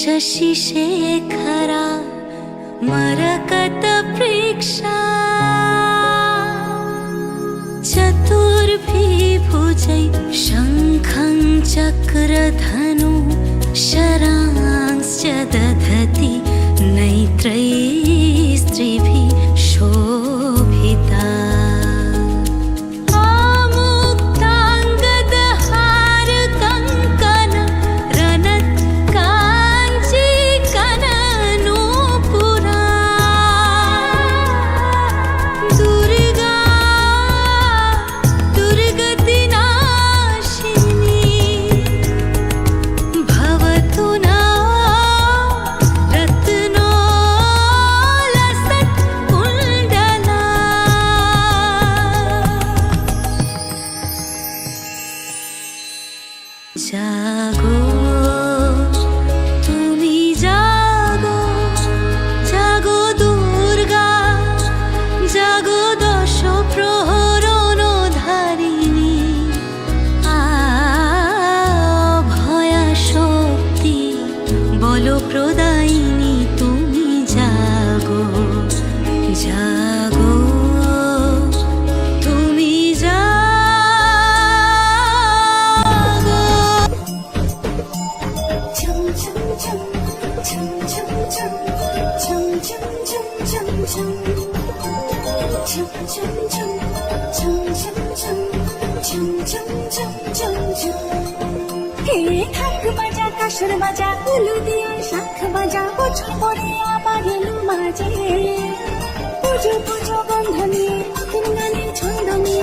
शशि शेखरा मरकत प्रेक्षा चतुर्भिभुजै शङ्खं चक्रधनु शरांश्च दधति नैत्रैः स्त्रिभिः शोभिता जागो तुमी जागो जागो दुर्गा जागो दश प्रहरण धारिणी भया शक्ति बल प्रदायिनी तुमी जागो जागो तुमी ঢাক বাজা কাসর বাজা উলু দিয়া শাখ বাজা বছর পরে আবার এলো মাঝে পুজো পুজো গন্ধ নিয়ে গানের ছন্দ নিয়ে